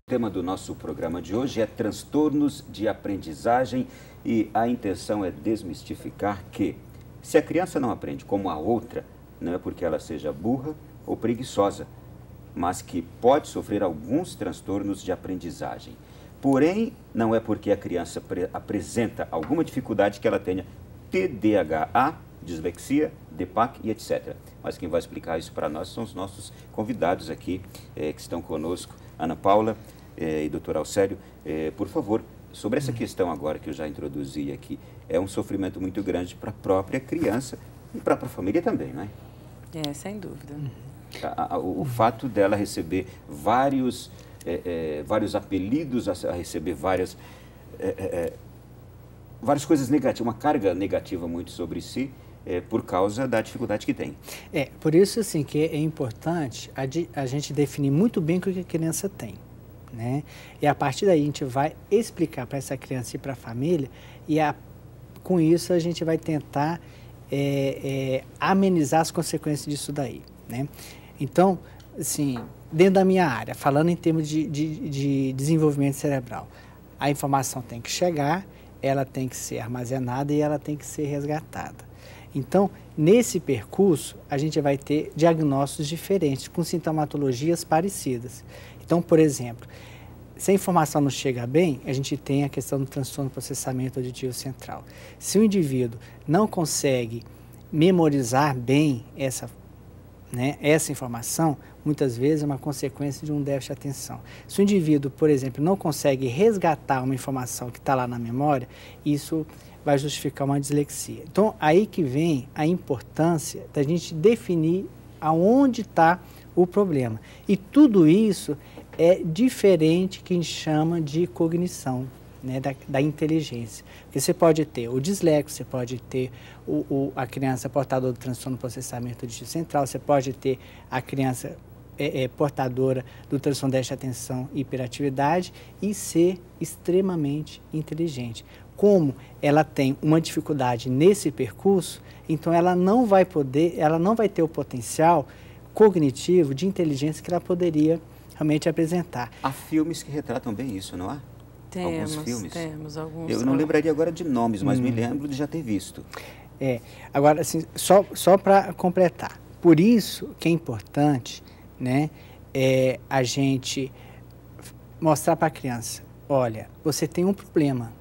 O tema do nosso programa de hoje é transtornos de aprendizagem e a intenção é desmistificar que, se a criança não aprende como a outra, não é porque ela seja burra ou preguiçosa, mas que pode sofrer alguns transtornos de aprendizagem. Porém, não é porque a criança apresenta alguma dificuldade que ela tenha TDAH, dislexia, DPAC e etc. Mas quem vai explicar isso para nós são os nossos convidados aqui, que estão conosco, Ana Paula e Dr. Alcélio. Por favor, sobre essa questão agora que eu já introduzi aqui, é um sofrimento muito grande para a própria criança e para a família também, não é? É, sem dúvida. O fato dela receber vários apelidos, a receber várias coisas negativas, uma carga negativa muito sobre si, por causa da dificuldade que tem. Por isso assim, que é importante a gente definir muito bem o que a criança tem, né? E a partir daí a gente vai explicar para essa criança e para a família, e com isso a gente vai tentar amenizar as consequências disso daí, né? Então, assim, dentro da minha área, falando em termos de desenvolvimento cerebral, a informação tem que chegar, ela tem que ser armazenada e ela tem que ser resgatada. Então, nesse percurso, a gente vai ter diagnósticos diferentes, com sintomatologias parecidas. Então, por exemplo, se a informação não chega bem, a gente tem a questão do transtorno de processamento auditivo central. Se o indivíduo não consegue memorizar bem essa informação, muitas vezes é uma consequência de um déficit de atenção. Se o indivíduo, por exemplo, não consegue resgatar uma informação que está lá na memória, isso vai justificar uma dislexia. Então, aí que vem a importância da gente definir aonde está o problema. E tudo isso é diferente que a gente chama de cognição, né, da inteligência. Porque você pode ter o dislexo, você pode ter a criança portadora do transtorno do processamento auditivo central, você pode ter a criança portadora do transtorno de déficit de atenção e hiperatividade e ser extremamente inteligente. Como ela tem uma dificuldade nesse percurso, então ela não vai ter o potencial cognitivo de inteligência que ela poderia realmente apresentar. Há filmes que retratam bem isso, não há? Temos alguns. Eu não lembraria agora de nomes, mas me lembro de já ter visto. Agora, assim, só para completar, por isso que é importante, né, a gente mostrar para a criança, olha, você tem um problema,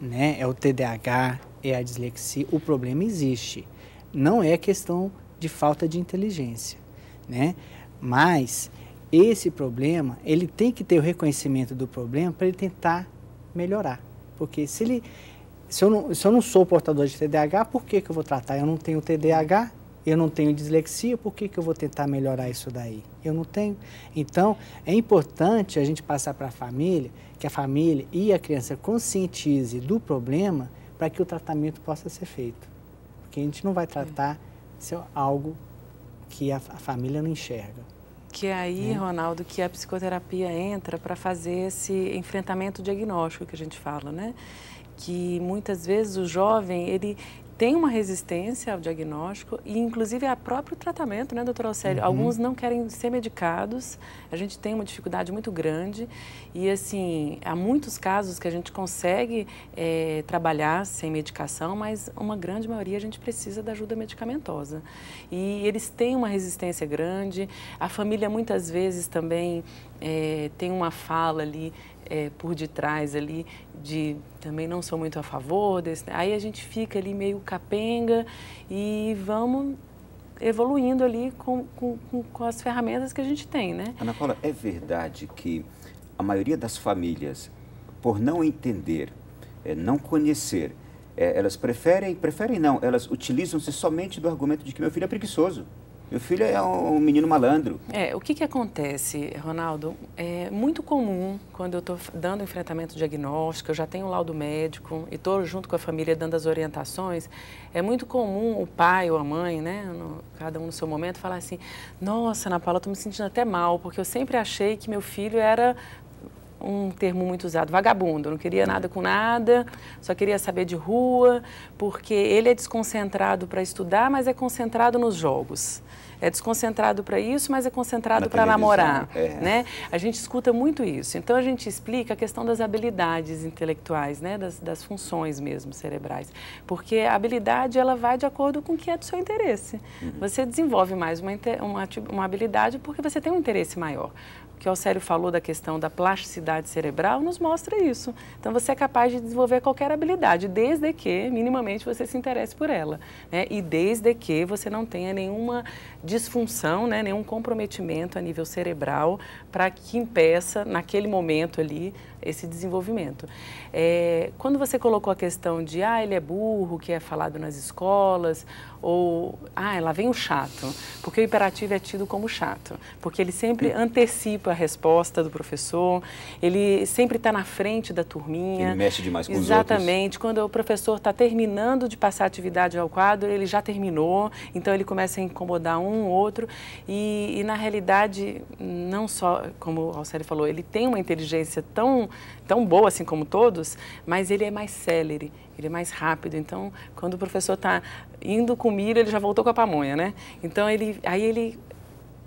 né, é o TDAH, é a dislexia, o problema existe, não é questão de falta de inteligência, né, mas esse problema, ele tem que ter o reconhecimento do problema para ele tentar melhorar, porque se eu não sou portador de TDAH, por que eu vou tratar? Eu não tenho TDAH, eu não tenho dislexia, por que eu vou tentar melhorar isso daí? Eu não tenho. Então, é importante a gente passar para a família, que a família e a criança conscientize do problema para que o tratamento possa ser feito. Porque a gente não vai tratar se é algo que a família não enxerga. Que é aí, Ronaldo, que a psicoterapia entra para fazer esse enfrentamento diagnóstico que a gente fala, né? Que muitas vezes o jovem, ele tem uma resistência ao diagnóstico e, inclusive, ao próprio tratamento, né, doutor Alcélio? Alguns não querem ser medicados, a gente tem uma dificuldade muito grande e, assim, há muitos casos que a gente consegue trabalhar sem medicação, mas uma grande maioria a gente precisa da ajuda medicamentosa. E eles têm uma resistência grande, a família muitas vezes também tem uma fala ali, por detrás ali, também não sou muito a favor desse, aí a gente fica ali meio capenga e vamos evoluindo ali com as ferramentas que a gente tem, né? Ana Paula, é verdade que a maioria das famílias, por não entender, não conhecer, elas elas utilizam-se somente do argumento de que meu filho é preguiçoso. Meu filho é um menino malandro. O que acontece, Ronaldo? É muito comum, quando eu estou dando enfrentamento diagnóstico, eu já tenho o laudo médico e estou junto com a família dando as orientações, é muito comum o pai ou a mãe, né, cada um no seu momento, falar assim, nossa, Ana Paula, estou me sentindo até mal, porque eu sempre achei que meu filho era um termo muito usado, vagabundo, não queria nada com nada, só queria saber de rua, porque ele é desconcentrado para estudar, mas é concentrado nos jogos. É desconcentrado para isso, mas é concentrado para namorar, né? A gente escuta muito isso. Então, a gente explica a questão das habilidades intelectuais, né? Das funções mesmo cerebrais. Porque a habilidade, ela vai de acordo com o que é do seu interesse. Você desenvolve mais uma habilidade porque você tem um interesse maior. O que o Aurélio falou da questão da plasticidade cerebral nos mostra isso. Então, você é capaz de desenvolver qualquer habilidade, desde que, minimamente, você se interesse por ela, né? E desde que você não tenha nenhuma disfunção, né? Nenhum comprometimento a nível cerebral para que impeça, naquele momento ali, esse desenvolvimento. Quando você colocou a questão de, ele é burro, que é falado nas escolas, ou, lá vem o chato, porque o hiperativo é tido como chato, porque ele sempre antecipa a resposta do professor, ele sempre está na frente da turminha. Ele mexe demais com os outros. Exatamente, quando o professor está terminando de passar a atividade ao quadro, ele já terminou, então ele começa a incomodar um ou outro, e na realidade, não só, como o Aurélio falou, ele tem uma inteligência tão boa assim como todos, mas ele é mais célere, ele é mais rápido. Então, quando o professor está indo com o milho, ele já voltou com a pamonha, né? Então, aí ele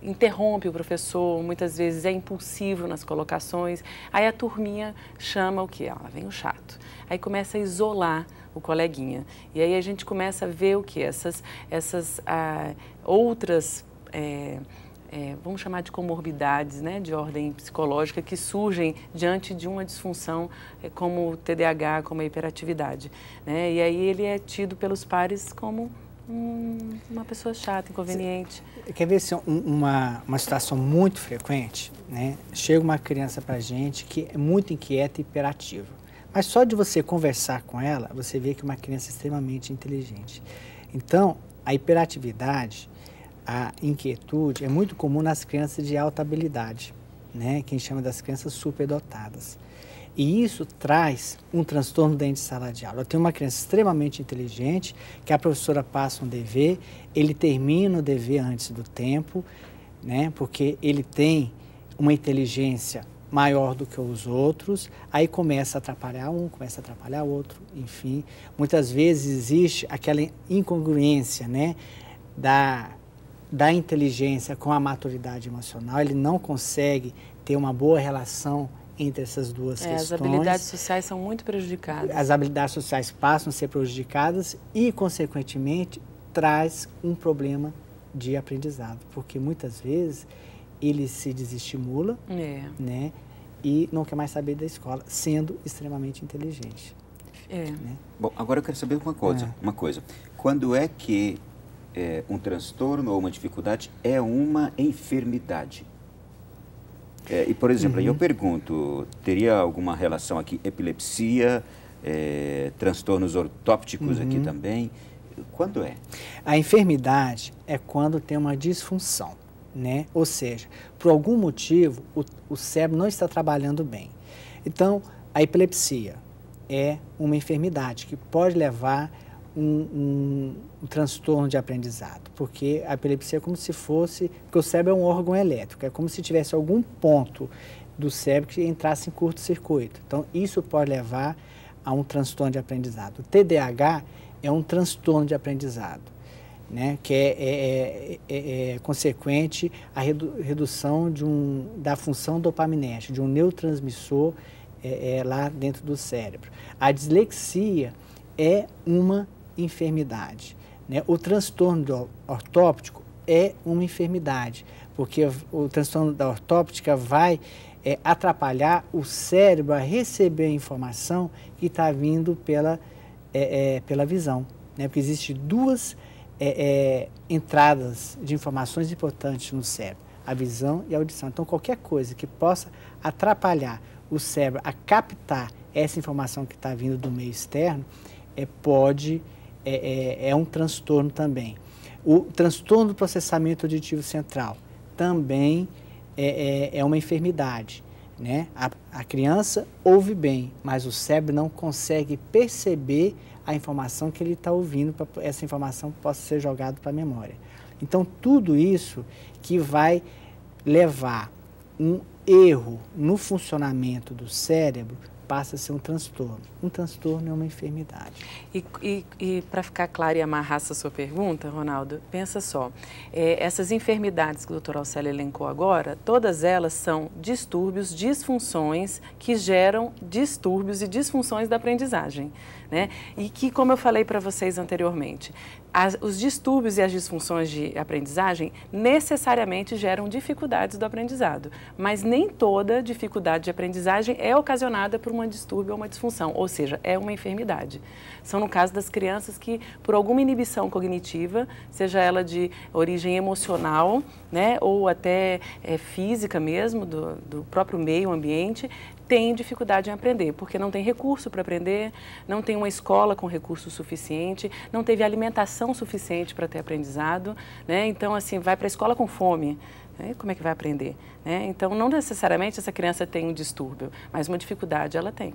interrompe o professor, muitas vezes é impulsivo nas colocações, aí a turminha chama o quê? Lá vem o chato. Aí começa a isolar o coleguinha. E aí a gente começa a ver o quê? Essas outras... vamos chamar de comorbidades, né, de ordem psicológica que surgem diante de uma disfunção como o TDAH, como a hiperatividade, né? E aí ele é tido pelos pares como uma pessoa chata, inconveniente. Quer ver se uma situação muito frequente, né? Chega uma criança para a gente que é muito inquieta e hiperativa, mas só de você conversar com ela, você vê que é uma criança extremamente inteligente. Então, a hiperatividade, a inquietude é muito comum nas crianças de alta habilidade, né? Que a gente chama das crianças superdotadas. E isso traz um transtorno dentro de sala de aula. Eu tenho uma criança extremamente inteligente, que a professora passa um dever, ele termina o dever antes do tempo, né? Porque ele tem uma inteligência maior do que os outros, aí começa a atrapalhar um, começa a atrapalhar o outro, enfim. Muitas vezes existe aquela incongruência, né? Da inteligência com a maturidade emocional, ele não consegue ter uma boa relação entre essas duas questões. As habilidades sociais são muito prejudicadas. As habilidades sociais passam a ser prejudicadas e, consequentemente, traz um problema de aprendizado, porque muitas vezes ele se desestimula, né, e não quer mais saber da escola, sendo extremamente inteligente. Né? Bom, agora eu quero saber uma coisa. Quando é que um transtorno ou uma dificuldade é uma enfermidade? E, por exemplo, aí eu pergunto, teria alguma relação aqui, epilepsia, transtornos ortópticos aqui também? Quando é? A enfermidade é quando tem uma disfunção, né? Ou seja, por algum motivo o cérebro não está trabalhando bem. Então, a epilepsia é uma enfermidade que pode levar um transtorno de aprendizado, porque a epilepsia é como se fosse, porque o cérebro é um órgão elétrico, é como se tivesse algum ponto do cérebro que entrasse em curto-circuito. Então, isso pode levar a um transtorno de aprendizado. O TDAH é um transtorno de aprendizado, né, que é consequente à redução da função dopaminérgica, de um neurotransmissor lá dentro do cérebro. A dislexia é uma enfermidade, né? O transtorno ortóptico é uma enfermidade, porque o transtorno da ortóptica vai atrapalhar o cérebro a receber a informação que está vindo pela visão, né? Porque existem duas entradas de informações importantes no cérebro, a visão e a audição. Então, qualquer coisa que possa atrapalhar o cérebro a captar essa informação que está vindo do meio externo, é um transtorno também. O transtorno do processamento auditivo central também é uma enfermidade, né? A criança ouve bem, mas o cérebro não consegue perceber a informação que ele está ouvindo, para essa informação possa ser jogada para a memória. Então, tudo isso que vai levar erro no funcionamento do cérebro passa a ser um transtorno. Um transtorno é uma enfermidade. E para ficar claro e amarrar essa sua pergunta, Ronaldo, pensa só, essas enfermidades que o Dr. Aucélio elencou agora, todas elas são distúrbios, disfunções que geram distúrbios e disfunções da aprendizagem, né? E que, como eu falei para vocês anteriormente, os distúrbios e as disfunções de aprendizagem necessariamente geram dificuldades do aprendizado, mas nem toda dificuldade de aprendizagem é ocasionada por um distúrbio ou uma disfunção, ou seja, é uma enfermidade. São no caso das crianças que, por alguma inibição cognitiva, seja ela de origem emocional, né, ou até física mesmo, do próprio meio ambiente, tem dificuldade em aprender, porque não tem recurso para aprender, não tem uma escola com recurso suficiente, não teve alimentação suficiente para ter aprendizado, né? Então, assim, vai para a escola com fome, né? Como é que vai aprender? Né? Então, não necessariamente essa criança tem um distúrbio, mas uma dificuldade ela tem.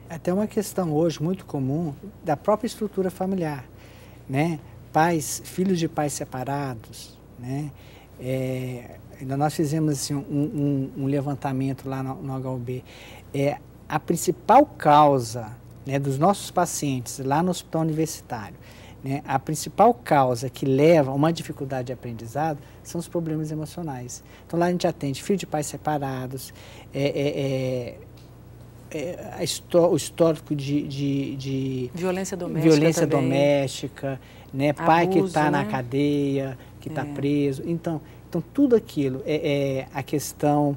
Até uma questão hoje muito comum da própria estrutura familiar, né? Filhos de pais separados, né? Nós fizemos assim, um levantamento lá no HUB. A principal causa, né, dos nossos pacientes lá no hospital universitário, né, a principal causa que leva a uma dificuldade de aprendizado são os problemas emocionais. Então lá a gente atende filhos de pais separados, o histórico de violência doméstica, né, abuso, pai que está, né, na né, cadeia, que está preso. Então, tudo aquilo a questão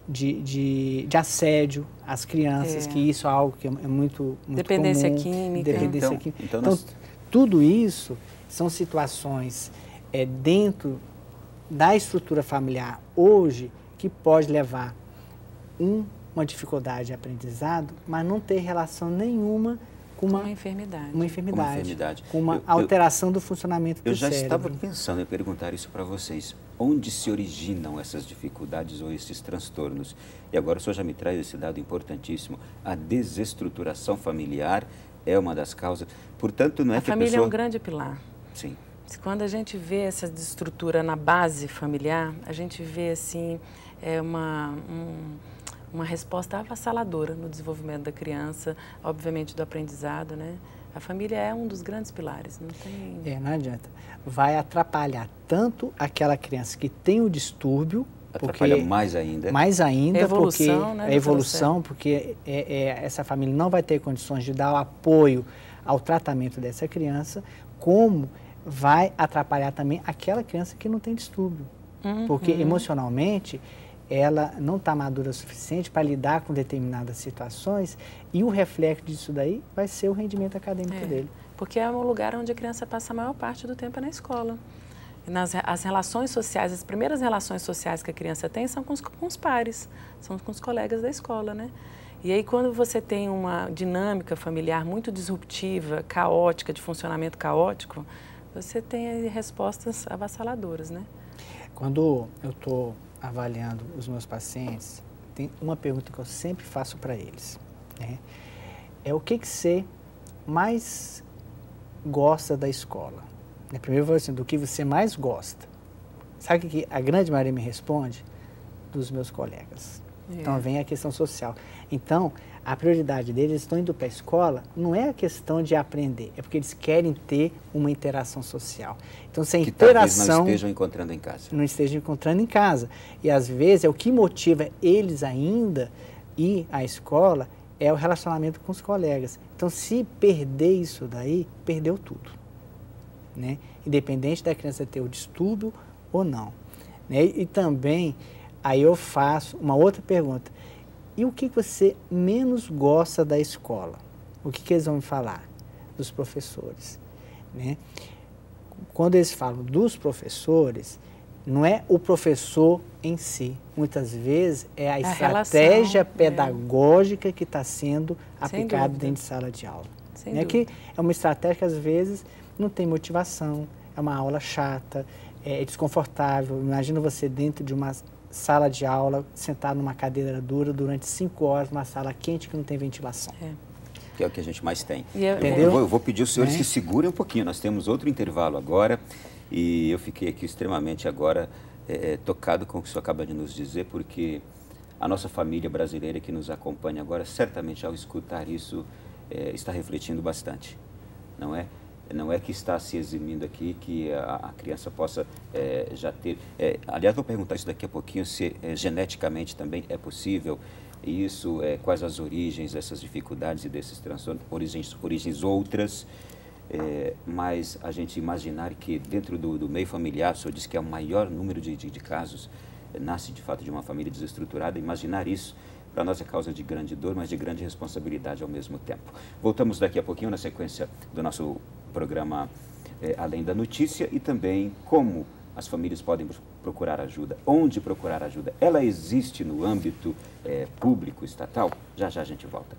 de assédio às crianças, que isso é algo que é muito dependência comum. Química. Dependência química. Então, tudo isso são situações dentro da estrutura familiar hoje que pode levar uma dificuldade de aprendizado, mas não ter relação nenhuma com uma enfermidade, com uma alteração do funcionamento do cérebro. Eu já estava pensando em perguntar isso para vocês. Onde se originam essas dificuldades ou esses transtornos? E agora o senhor já me traz esse dado importantíssimo. A desestruturação familiar é uma das causas. Portanto, não é que a família é um grande pilar. Sim. Quando a gente vê essa desestrutura na base familiar, a gente vê assim uma resposta avassaladora no desenvolvimento da criança, obviamente do aprendizado, né? A família é um dos grandes pilares, não tem... não adianta. Vai atrapalhar tanto aquela criança que tem o distúrbio... Atrapalha mais ainda. Mais ainda, evolução, porque né, a evolução, porque essa família não vai ter condições de dar o apoio ao tratamento dessa criança, como vai atrapalhar também aquela criança que não tem distúrbio. Porque emocionalmente ela não está madura o suficiente para lidar com determinadas situações e o reflexo disso daí vai ser o rendimento acadêmico dele. Porque é um lugar onde a criança passa a maior parte do tempo na escola. As relações sociais, as primeiras relações sociais que a criança tem são com os pares, são com os colegas da escola, né? E aí quando você tem uma dinâmica familiar muito disruptiva, caótica, de funcionamento caótico, você tem aí respostas avassaladoras, né? Quando eu estou avaliando os meus pacientes, tem uma pergunta que eu sempre faço para eles, né? O que você mais gosta da escola? Primeiro eu vou assim, do que você mais gosta. Sabe o que a grande maioria me responde? Dos meus colegas. Então vem a questão social. Então, a prioridade deles, eles estão indo para a escola, não é a questão de aprender, é porque eles querem ter uma interação social. Então, se a interação... talvez não estejam encontrando em casa. Não estejam encontrando em casa. E, às vezes, o que motiva eles ainda ir à escola é o relacionamento com os colegas. Então, se perder isso daí, perdeu tudo, né? Independente da criança ter o distúrbio ou não, né? E também, aí eu faço uma outra pergunta. E o que você menos gosta da escola? O que eles vão me falar? Dos professores, né? Quando eles falam dos professores, não é o professor em si. Muitas vezes é a estratégia pedagógica que está sendo aplicada dentro de sala de aula. Né? Que é uma estratégia que às vezes não tem motivação, é uma aula chata, é desconfortável. Imagina você dentro de uma sala de aula, sentado numa cadeira dura durante 5 horas, numa sala quente que não tem ventilação. Que é o que a gente mais tem. Eu vou pedir aos senhores que segurem um pouquinho. Nós temos outro intervalo agora e eu fiquei aqui extremamente agora tocado com o que o senhor acaba de nos dizer, porque A nossa família brasileira que nos acompanha agora, certamente ao escutar isso, está refletindo bastante, não é? Não é que está se eximindo aqui que a criança possa já ter... aliás, vou perguntar isso daqui a pouquinho, se geneticamente também é possível isso, quais as origens dessas dificuldades e desses transtornos, origens outras, mas a gente imaginar que dentro do meio familiar, o senhor disse que é o maior número de casos, nasce de fato de uma família desestruturada, imaginar isso para nós é causa de grande dor, mas de grande responsabilidade ao mesmo tempo. Voltamos daqui a pouquinho na sequência do nosso programa Além da Notícia e também como as famílias podem procurar ajuda, onde procurar ajuda. Ela existe no âmbito público, estatal? Já já a gente volta.